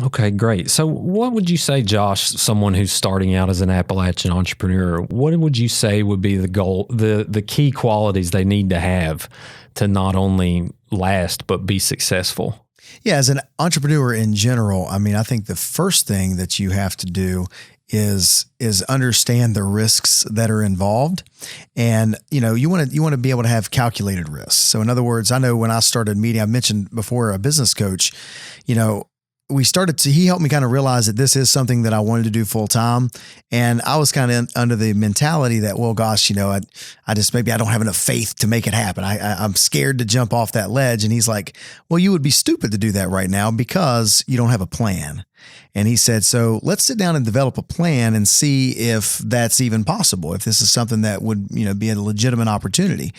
Okay, great. So, what would you say, Josh, someone who's starting out as an Appalachian entrepreneur, what would you say would be the goal, the key qualities they need to have to not only last but be successful? Yeah, as an entrepreneur in general, I mean, I think the first thing that you have to do is understand the risks that are involved. And you want to be able to have calculated risks. So in other words, I know when I started meeting, I mentioned before, a business coach, you know, he helped me kind of realize that this is something that I wanted to do full time. And I was kind of under the mentality that, well, gosh, maybe I don't have enough faith to make it happen. I'm scared to jump off that ledge. And he's like, well, you would be stupid to do that right now because you don't have a plan. And he said, so let's sit down and develop a plan and see if that's even possible, if this is something that would, be a legitimate opportunity.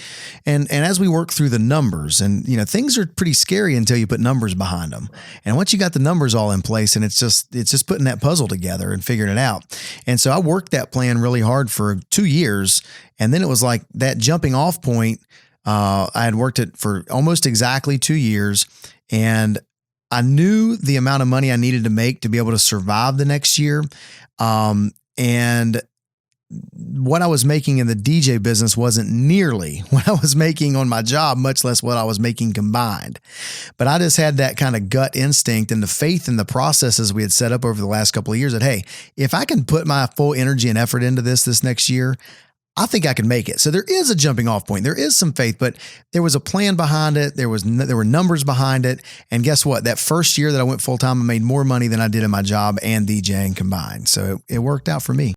And as we work through the numbers, and, things are pretty scary until you put numbers behind them. And once you got the numbers all in place, and it's just putting that puzzle together and figuring it out. And so I worked that plan really hard for 2 years. And then it was like that jumping off point. I had worked it for almost exactly 2 years, and I knew the amount of money I needed to make to be able to survive the next year. And what I was making in the DJ business wasn't nearly what I was making on my job, much less what I was making combined. But I just had that kind of gut instinct and the faith in the processes we had set up over the last couple of years that, hey, if I can put my full energy and effort into this next year, I think I can make it. So there is a jumping off point. There is some faith, but there was a plan behind it. There were numbers behind it. And guess what? That first year that I went full time, I made more money than I did in my job and DJing combined. So it worked out for me.